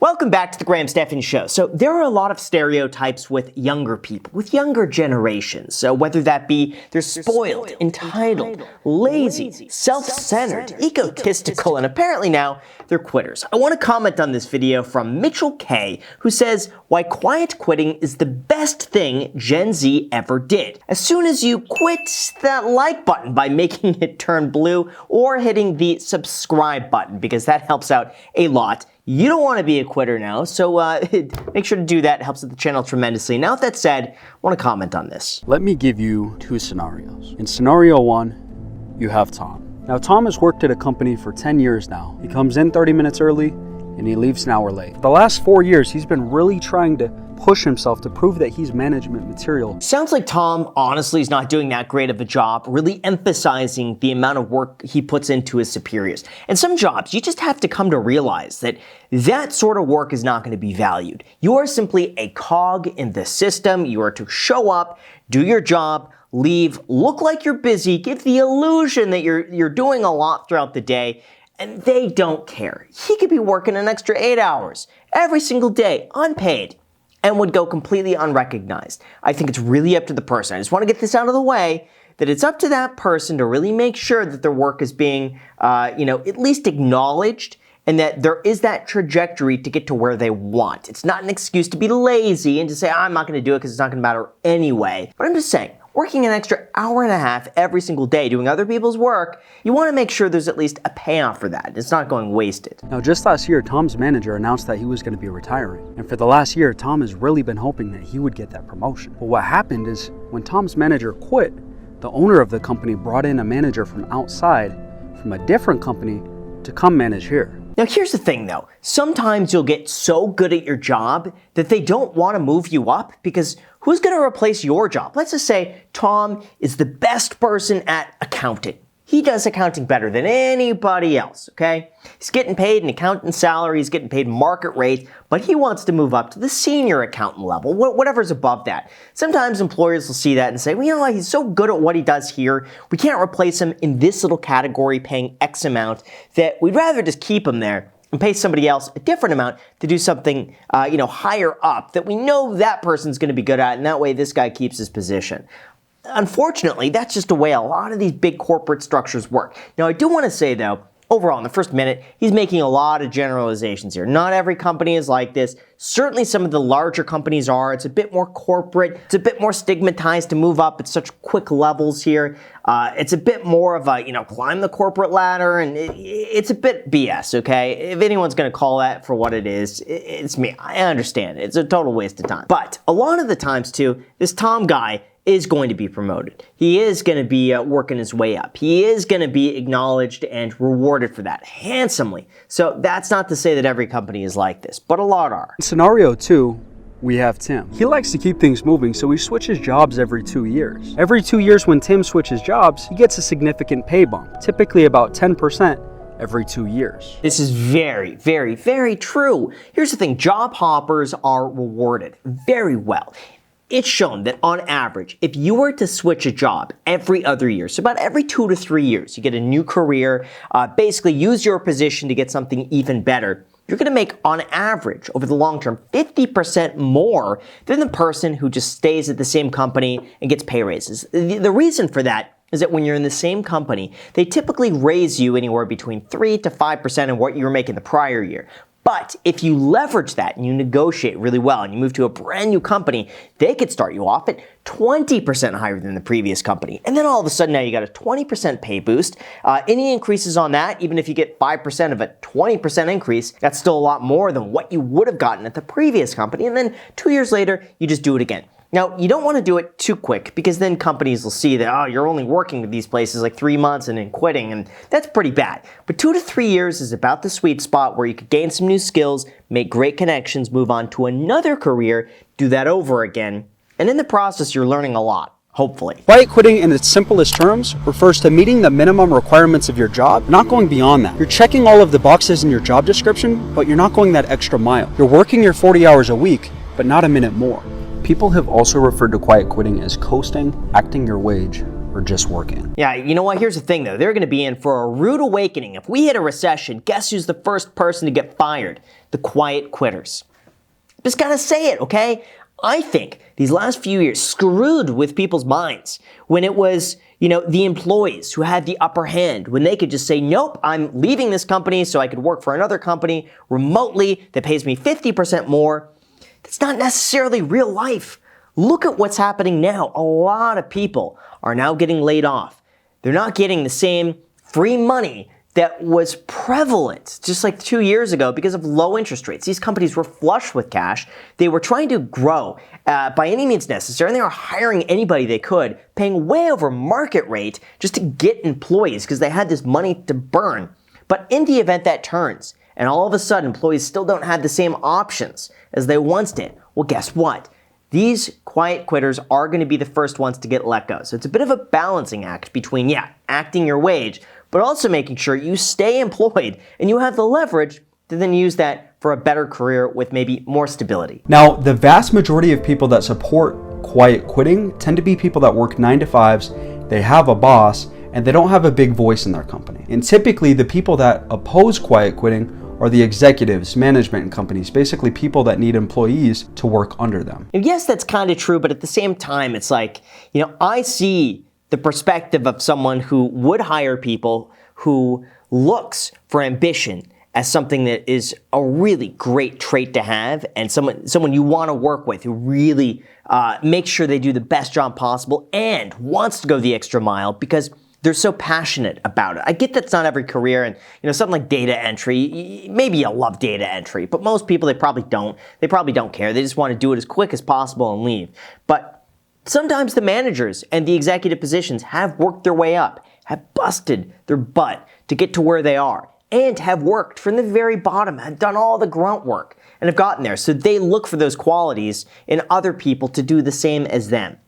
Welcome back to the Graham Stephan Show. So there are a lot of stereotypes with younger people, with younger generations. So whether that be they're spoiled, entitled, lazy, self-centered, egotistical, and apparently now they're quitters. I want to comment on this video from Mitchell K, who says why quiet quitting is the best thing Gen Z ever did. As soon as you quit that like button by making it turn blue or hitting the subscribe button, because that helps out a lot. You don't want to be a quitter now, so make sure to do that. It helps with the channel tremendously. Now, with that said, I want to comment on this. Let me give you two scenarios. In scenario one, you have Tom. Now, Tom has worked at a company for 10 years now. He comes in 30 minutes early, and he leaves an hour late. The last 4 years, he's been really trying to push himself to prove that he's management material. Sounds like Tom honestly is not doing that great of a job, really emphasizing the amount of work he puts into his superiors. And some jobs, you just have to come to realize that that sort of work is not going to be valued. You are simply a cog in the system. You are to show up, do your job, leave, look like you're busy, give the illusion that you're doing a lot throughout the day, and they don't care. He could be working an extra 8 hours every single day, unpaid, and would go completely unrecognized. I think it's really up to the person. I just want to get this out of the way, that it's up to that person to really make sure that their work is being, at least acknowledged, and that there is that trajectory to get to where they want. It's not an excuse to be lazy and to say, I'm not going to do it because it's not going to matter anyway. But I'm just saying, working an extra hour and a half every single day doing other people's work, you want to make sure there's at least a payoff for that. It's not going wasted. Now, just last year, Tom's manager announced that he was going to be retiring. And for the last year, Tom has really been hoping that he would get that promotion. But what happened is when Tom's manager quit, the owner of the company brought in a manager from outside, from a different company, to come manage here. Now, here's the thing, though. Sometimes you'll get so good at your job that they don't want to move you up because who's going to replace your job? Let's just say Tom is the best person at accounting. He does accounting better than anybody else, okay? He's getting paid an accountant's salary, he's getting paid market rate, but he wants to move up to the senior accountant level, whatever's above that. Sometimes employers will see that and say, well, you know what, he's so good at what he does here, we can't replace him in this little category paying X amount, that we'd rather just keep him there and pay somebody else a different amount to do something, higher up that we know that person's going to be good at, and that way this guy keeps his position. Unfortunately, that's just the way a lot of these big corporate structures work. Now, I do want to say, though, overall, in the first minute, he's making a lot of generalizations here. Not every company is like this. Certainly, some of the larger companies are. It's a bit more corporate. It's a bit more stigmatized to move up at such quick levels here. It's a bit more of a, climb the corporate ladder, and it's a bit BS, okay? If anyone's going to call that for what it is, it's me. I understand. It's a total waste of time. But a lot of the times, too, this Tom guy is going to be promoted. He is going to be working his way up. He is going to be acknowledged and rewarded for that handsomely. So that's not to say that every company is like this, but a lot are. In scenario two, we have Tim. He likes to keep things moving, so he switches jobs every 2 years. Every 2 years when Tim switches jobs, he gets a significant pay bump, typically about 10% every 2 years. This is very, very, very true. Here's the thing, job hoppers are rewarded very well. It's shown that on average, if you were to switch a job every other year, so about every 2 to 3 years, you get a new career, basically use your position to get something even better, you're going to make, on average, over the long term, 50% more than the person who just stays at the same company and gets pay raises. The reason for that is that when you're in the same company, they typically raise you anywhere between 3 to 5% of what you were making the prior year. But if you leverage that and you negotiate really well and you move to a brand new company, they could start you off at 20% higher than the previous company. And then all of a sudden now you got a 20% pay boost. Any increases on that, even if you get 5% of a 20% increase, that's still a lot more than what you would have gotten at the previous company. And then 2 years later, you just do it again. Now, you don't want to do it too quick because then companies will see that, you're only working with these places like 3 months and then quitting, and that's pretty bad. But 2 to 3 years is about the sweet spot where you could gain some new skills, make great connections, move on to another career, do that over again, and in the process, you're learning a lot. Hopefully. Quiet quitting in its simplest terms refers to meeting the minimum requirements of your job, not going beyond that. You're checking all of the boxes in your job description, but you're not going that extra mile. You're working your 40 hours a week, but not a minute more. People have also referred to quiet quitting as coasting, acting your wage, or or just working. Yeah, you know what? Here's the thing though. They're going to be in for a rude awakening. If we hit a recession, guess who's the first person to get fired? The quiet quitters. Just gotta say it, okay? I think these last few years screwed with people's minds when it was, the employees who had the upper hand, when they could just say, nope, I'm leaving this company so I could work for another company remotely that pays me 50% more. That's not necessarily real life. Look at what's happening now. A lot of people are now getting laid off. They're not getting the same free money that was prevalent just like 2 years ago because of low interest rates. These companies were flush with cash. They were trying to grow by any means necessary, and they were hiring anybody they could, paying way over market rate just to get employees because they had this money to burn. But in the event that turns, and all of a sudden employees still don't have the same options as they once did, well, guess what? These quiet quitters are going to be the first ones to get let go. So it's a bit of a balancing act between, acting your wage, but also making sure you stay employed and you have the leverage to then use that for a better career with maybe more stability. Now, the vast majority of people that support quiet quitting tend to be people that work 9 to 5s, they have a boss, and they don't have a big voice in their company. And typically the people that oppose quiet quitting are the executives, management companies, basically people that need employees to work under them. And yes, that's kind of true, but at the same time, it's like, I see the perspective of someone who would hire people who looks for ambition as something that is a really great trait to have, and someone you want to work with who really makes sure they do the best job possible and wants to go the extra mile because they're so passionate about it. I get that's not every career, and something like data entry, maybe you'll love data entry, but most people, they probably don't. They probably don't care. They just want to do it as quick as possible and leave. But sometimes the managers and the executive positions have worked their way up, have busted their butt to get to where they are, and have worked from the very bottom, have done all the grunt work, and have gotten there. So they look for those qualities in other people to do the same as them.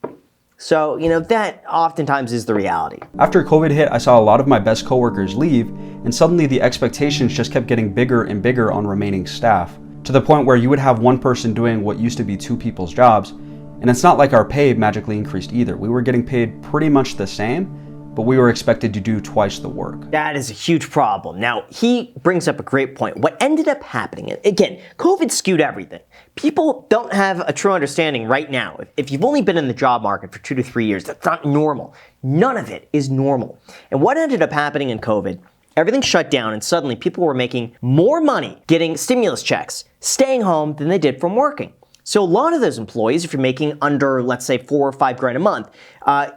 So, that oftentimes is the reality. After COVID hit, I saw a lot of my best coworkers leave, and suddenly the expectations just kept getting bigger and bigger on remaining staff, to the point where you would have one person doing what used to be 2 people's jobs. And it's not like our pay magically increased either. We were getting paid pretty much the same, but we were expected to do twice the work. That is a huge problem. Now, he brings up a great point. What ended up happening, again, COVID skewed everything. People don't have a true understanding right now. If you've only been in the job market for 2 to 3 years, that's not normal. None of it is normal. And what ended up happening in COVID, everything shut down, and suddenly people were making more money getting stimulus checks, staying home, than they did from working. So a lot of those employees, if you're making under, let's say, $4 or $5 grand a month,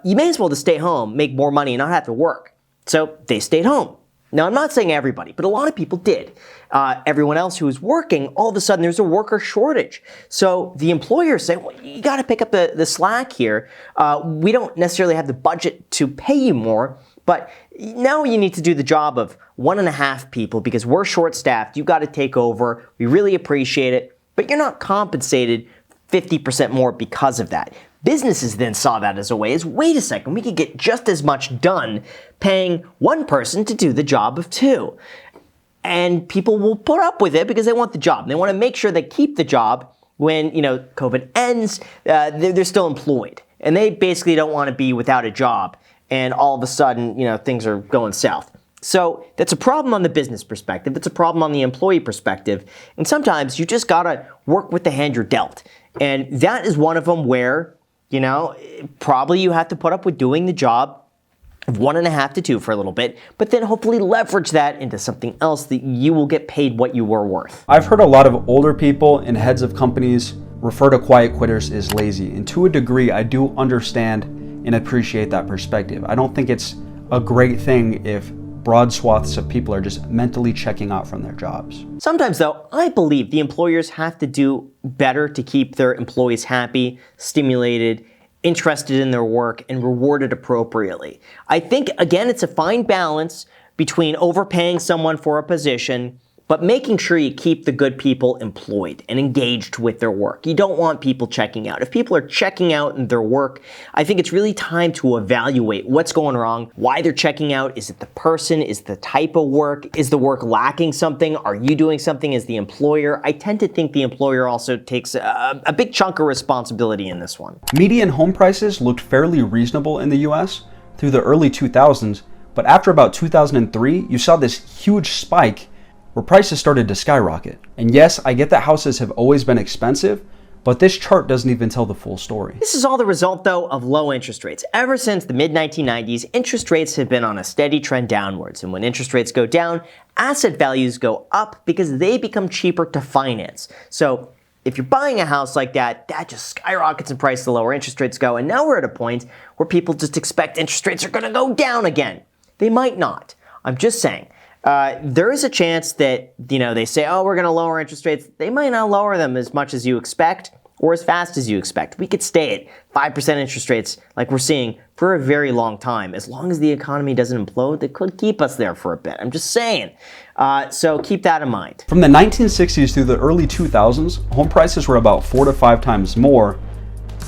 you may as well just stay home, make more money, and not have to work. So they stayed home. Now, I'm not saying everybody, but a lot of people did. Everyone else who was working, all of a sudden, there's a worker shortage. So the employers say, well, you got to pick up the slack here. We don't necessarily have the budget to pay you more, but now you need to do the job of 1.5 people because we're short-staffed. You got to take over. We really appreciate it. But you're not compensated 50% more because of that. Businesses then saw that as a way as, wait a second, we could get just as much done paying one person to do the job of 2. And people will put up with it because they want the job. They want to make sure they keep the job when, COVID ends, they're still employed. And they basically don't want to be without a job and all of a sudden, things are going south. So that's a problem on the business perspective. It's a problem on the employee perspective. And sometimes you just gotta work with the hand you're dealt. And that is one of them where, probably you have to put up with doing the job of 1.5 to 2 for a little bit, but then hopefully leverage that into something else that you will get paid what you were worth. I've heard a lot of older people and heads of companies refer to quiet quitters as lazy. And to a degree, I do understand and appreciate that perspective. I don't think it's a great thing if broad swaths of people are just mentally checking out from their jobs. Sometimes, though, I believe the employers have to do better to keep their employees happy, stimulated, interested in their work, and rewarded appropriately. I think, again, it's a fine balance between overpaying someone for a position but making sure you keep the good people employed and engaged with their work. You don't want people checking out. If people are checking out in their work, I think it's really time to evaluate what's going wrong, why they're checking out. Is it the person? Is it the type of work? Is the work lacking something? Are you doing something as the employer? I tend to think the employer also takes a big chunk of responsibility in this one. Median home prices looked fairly reasonable in the US, through the early 2000s, but after about 2003, you saw this huge spike where prices started to skyrocket. And yes, I get that houses have always been expensive, but this chart doesn't even tell the full story. This is all the result, though, of low interest rates. Ever since the mid-1990s, interest rates have been on a steady trend downwards. And when interest rates go down, asset values go up because they become cheaper to finance. So if you're buying a house like that, that just skyrockets in price the lower interest rates go. And now we're at a point where people just expect interest rates are going to go down again. They might not. I'm just saying. There is a chance that, they say, oh, we're going to lower interest rates. They might not lower them as much as you expect or as fast as you expect. We could stay at 5% interest rates like we're seeing for a very long time. As long as the economy doesn't implode, they could keep us there for a bit. I'm just saying. So keep that in mind. From the 1960s through the early 2000s, home prices were about 4 to 5 times more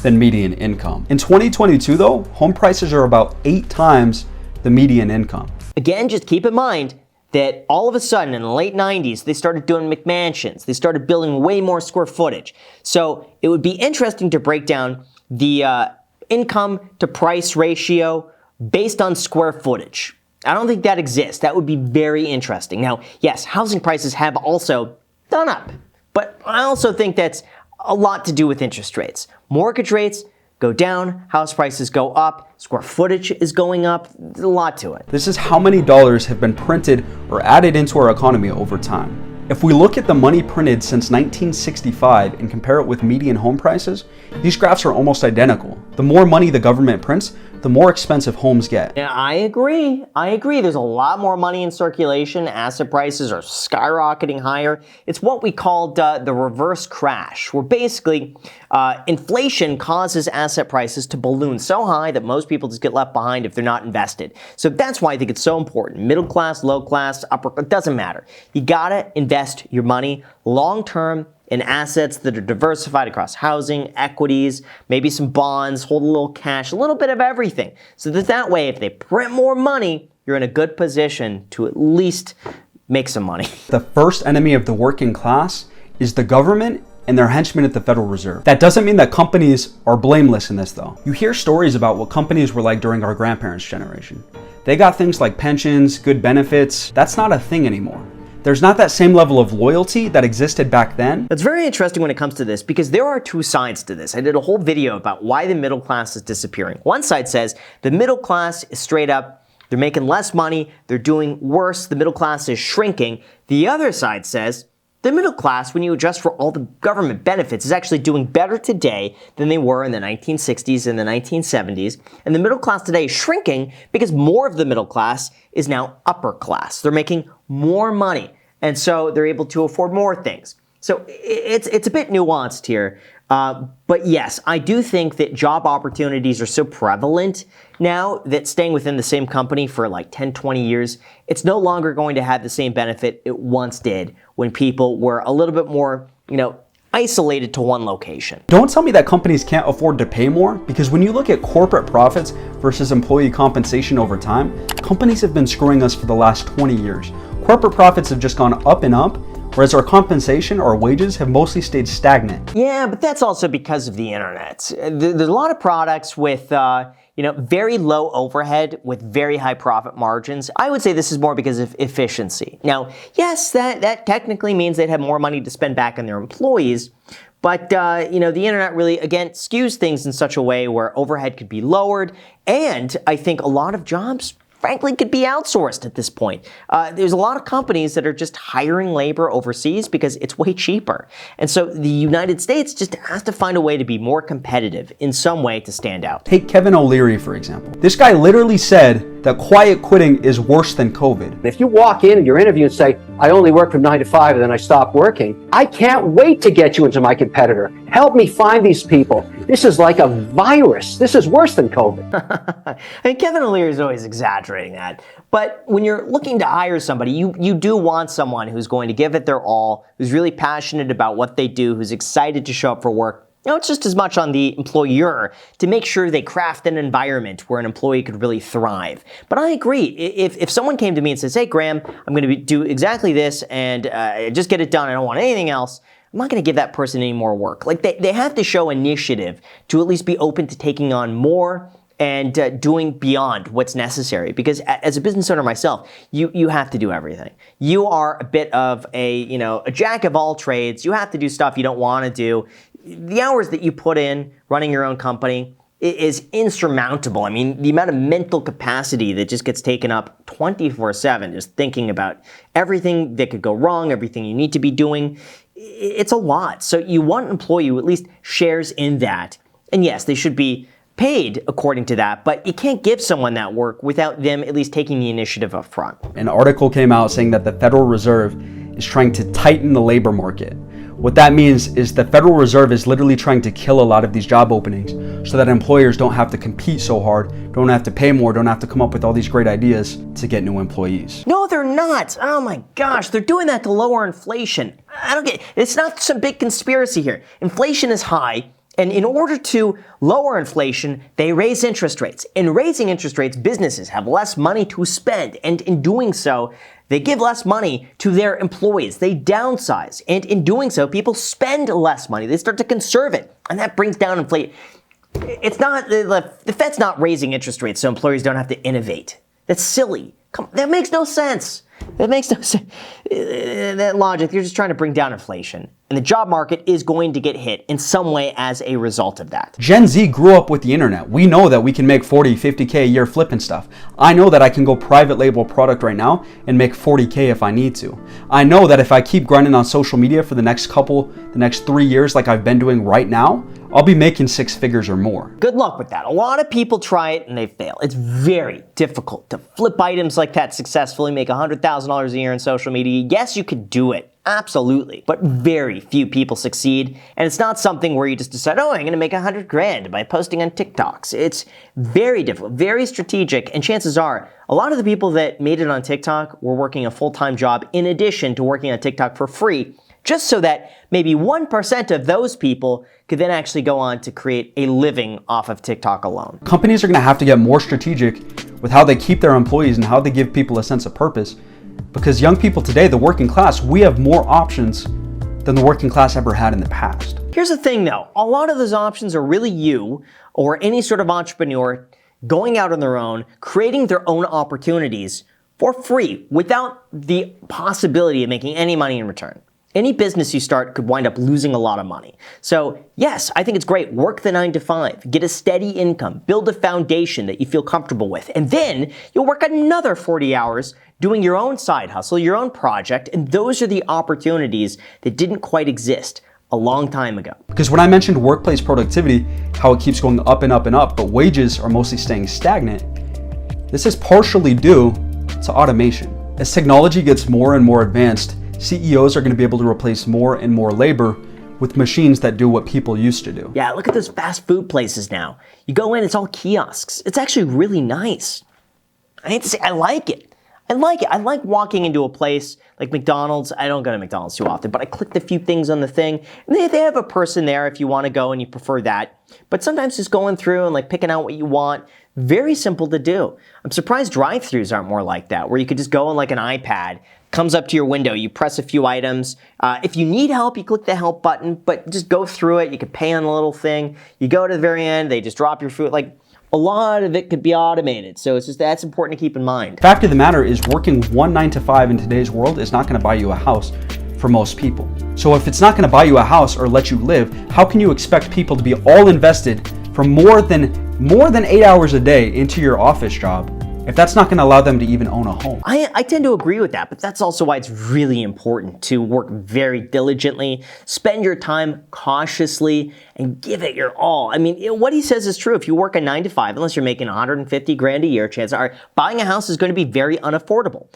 than median income. In 2022, though, home prices are about 8 times the median income. Again, just keep in mind that all of a sudden in the late 90s, they started doing McMansions. They started building way more square footage. So it would be interesting to break down the income to price ratio based on square footage. I don't think that exists. That would be very interesting. Now, yes, housing prices have also gone up, but I also think that's a lot to do with interest rates. Mortgage rates go down, house prices go up, square footage is going up, there's a lot to it. This is how many dollars have been printed or added into our economy over time. If we look at the money printed since 1965 and compare it with median home prices, these graphs are almost identical. The more money the government prints, the more expensive homes get. Yeah, I agree. There's a lot more money in circulation. Asset prices are skyrocketing higher. It's what we called the reverse crash, where basically inflation causes asset prices to balloon so high that most people just get left behind if they're not invested. So that's why I think it's so important. Middle class, low class, upper, it doesn't matter. You gotta invest your money long-term in assets that are diversified across housing, equities, maybe some bonds, hold a little cash, a little bit of everything. So that way, if they print more money, you're in a good position to at least make some money. The first enemy of the working class is the government and their henchmen at the Federal Reserve. That doesn't mean that companies are blameless in this, though. You hear stories about what companies were like during our grandparents' generation. They got things like pensions, good benefits. That's not a thing anymore. There's not that same level of loyalty that existed back then. It's very interesting when it comes to this because there are two sides to this. I did a whole video about why the middle class is disappearing. One side says the middle class is straight up, they're making less money, they're doing worse, the middle class is shrinking. The other side says the middle class, when you adjust for all the government benefits, is actually doing better today than they were in the 1960s and the 1970s. And the middle class today is shrinking because more of the middle class is now upper class. They're making more money, and so they're able to afford more things. So it's a bit nuanced here. But yes, I do think that job opportunities are so prevalent now that staying within the same company for like 10, 20 years, it's no longer going to have the same benefit it once did when people were a little bit more, isolated to one location. Don't tell me that companies can't afford to pay more, because when you look at corporate profits versus employee compensation over time, companies have been screwing us for the last 20 years. Corporate profits have just gone up and up, whereas our compensation, our wages, have mostly stayed stagnant. Yeah, but that's also because of the internet. There's a lot of products with, very low overhead with very high profit margins. I would say this is more because of efficiency. Now, yes, that technically means they'd have more money to spend back on their employees, but, the internet really, again, skews things in such a way where overhead could be lowered, and I think a lot of jobs frankly could be outsourced at this point. There's a lot of companies that are just hiring labor overseas because it's way cheaper. And so the United States just has to find a way to be more competitive in some way to stand out. Take Kevin O'Leary, for example. This guy literally said that quiet quitting is worse than COVID. If you walk in your interview and say, I only work from 9 to 5 and then I stop working, I can't wait to get you into my competitor. Help me find these people. This is like a virus. This is worse than COVID. And Kevin O'Leary is always exaggerating that. But when you're looking to hire somebody, you do want someone who's going to give it their all, who's really passionate about what they do, who's excited to show up for work. It's just as much on the employer to make sure they craft an environment where an employee could really thrive. But I agree. If someone came to me and says, hey, Graham, I'm going to do exactly this and just get it done, I don't want anything else, I'm not going to give that person any more work. Like they have to show initiative to at least be open to taking on more and doing beyond what's necessary. Because as a business owner myself, you have to do everything. You are a bit of a jack of all trades. You have to do stuff you don't want to do. The hours that you put in running your own company is insurmountable. I mean, the amount of mental capacity that just gets taken up 24/7 just thinking about everything that could go wrong, everything you need to be doing, it's a lot. So you want an employee who at least shares in that. And yes, they should be paid according to that, but you can't give someone that work without them at least taking the initiative up front. An article came out saying that the Federal Reserve is trying to tighten the labor market. What that means is the Federal Reserve is literally trying to kill a lot of these job openings so that employers don't have to compete so hard, don't have to pay more, don't have to come up with all these great ideas to get new employees. No, they're not. Oh my gosh, they're doing that to lower inflation. I don't get it. It's not some big conspiracy here. Inflation is high. And in order to lower inflation, they raise interest rates. In raising interest rates, businesses have less money to spend. And in doing so, they give less money to their employees. They downsize. And in doing so, people spend less money. They start to conserve it. And that brings down inflation. It's not, the Fed's not raising interest rates so employers don't have to innovate. That's silly. That makes no sense. That makes no sense. That logic, you're just trying to bring down inflation. And the job market is going to get hit in some way as a result of that. Gen Z grew up with the internet. We know that we can make 40, 50K a year flipping stuff. I know that I can go private label product right now and make 40K if I need to. I know that if I keep grinding on social media for the next 3 years like I've been doing right now, I'll be making 6 figures or more. Good luck with that. A lot of people try it and they fail. It's very difficult to flip items like that successfully, make $100,000 a year in social media. Yes, you could do it. Absolutely. But very few people succeed. And it's not something where you just decide, oh, I'm going to make $100,000 by posting on TikToks. It's very difficult, very strategic. And chances are, a lot of the people that made it on TikTok were working a full-time job in addition to working on TikTok for free, just so that maybe 1% of those people could then actually go on to create a living off of TikTok alone. Companies are going to have to get more strategic with how they keep their employees and how they give people a sense of purpose. Because young people today, the working class, we have more options than the working class ever had in the past. Here's the thing though, a lot of those options are really you or any sort of entrepreneur going out on their own, creating their own opportunities for free without the possibility of making any money in return. Any business you start could wind up losing a lot of money. So yes, I think it's great. Work the 9 to 5, get a steady income, build a foundation that you feel comfortable with, and then you'll work another 40 hours doing your own side hustle, your own project, and those are the opportunities that didn't quite exist a long time ago. Because when I mentioned workplace productivity, how it keeps going up and up and up, but wages are mostly staying stagnant, this is partially due to automation. As technology gets more and more advanced, CEOs are going to be able to replace more and more labor with machines that do what people used to do. Yeah, look at those fast food places now. You go in, it's all kiosks. It's actually really nice. I hate to say, I like it. I like it. I like walking into a place like McDonald's. I don't go to McDonald's too often, but I clicked a few things on the thing. And they have a person there if you want to go and you prefer that. But sometimes just going through and like picking out what you want, very simple to do. I'm surprised drive-thrus aren't more like that, where you could just go on like an iPad, comes up to your window, you press a few items. If you need help, you click the help button, but just go through it. You can pay on the little thing. You go to the very end, they just drop your food. Like, a lot of it could be automated. So it's just, that's important to keep in mind. Fact of the matter is working 1 9 to 5 in today's world is not going to buy you a house for most people. So if it's not going to buy you a house or let you live, how can you expect people to be all invested for more than 8 hours a day into your office job if that's not going to allow them to even own a home? I tend to agree with that, but that's also why it's really important to work very diligently, spend your time cautiously, and give it your all. I mean, what he says is true. If you work a 9 to 5, unless you're making $150,000 a year, chances are buying a house is going to be very unaffordable.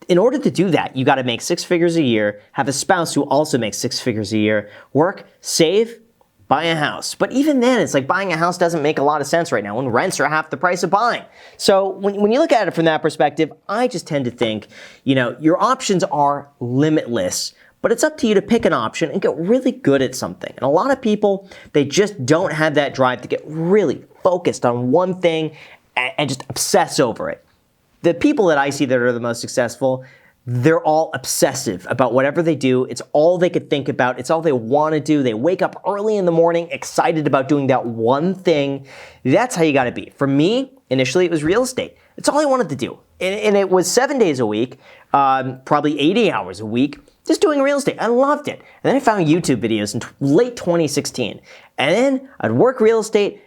In order to do that, you got to make 6 figures a year, have a spouse who also makes 6 figures a year, work, save, buy a house. But even then, it's like buying a house doesn't make a lot of sense right now when rents are half the price of buying. So when you look at it from that perspective, I just tend to think, your options are limitless, but it's up to you to pick an option and get really good at something. And a lot of people, they just don't have that drive to get really focused on one thing and just obsess over it. The people that I see that are the most successful, they're all obsessive about whatever they do. It's all they could think about. It's all they want to do. They wake up early in the morning excited about doing that one thing. That's how you got to be. For me, initially, it was real estate. It's all I wanted to do. And it was 7 days a week, probably 80 hours a week, just doing real estate. I loved it. And then I found YouTube videos in late 2016. And then I'd work real estate,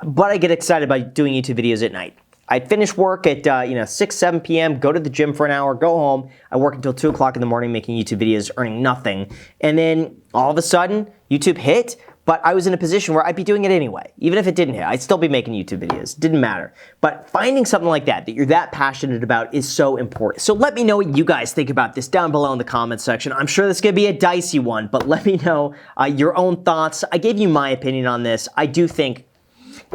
but I get excited about doing YouTube videos at night. I'd finish work at 6, 7 p.m., go to the gym for an hour, go home. I work until 2 o'clock in the morning making YouTube videos, earning nothing. And then all of a sudden, YouTube hit, but I was in a position where I'd be doing it anyway. Even if it didn't hit, I'd still be making YouTube videos. It didn't matter. But finding something like that you're that passionate about is so important. So let me know what you guys think about this down below in the comments section. I'm sure this is going to be a dicey one, but let me know your own thoughts. I gave you my opinion on this. I do think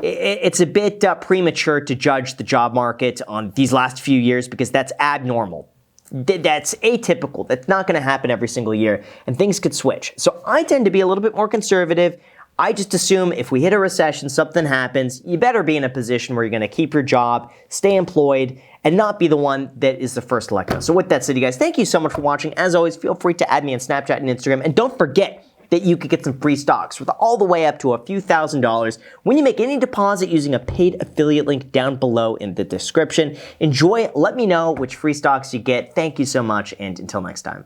it's a bit premature to judge the job market on these last few years because that's abnormal. That's atypical. That's not going to happen every single year, and things could switch. So I tend to be a little bit more conservative. I just assume if we hit a recession, something happens, you better be in a position where you're going to keep your job, stay employed, and not be the one that is the first to let go. So with that said, you guys, thank you so much for watching. As always, feel free to add me on Snapchat and Instagram, and don't forget that you could get some free stocks with all the way up to a few $1,000s when you make any deposit using a paid affiliate link down below in the description. Enjoy, let me know which free stocks you get. Thank you so much, and until next time.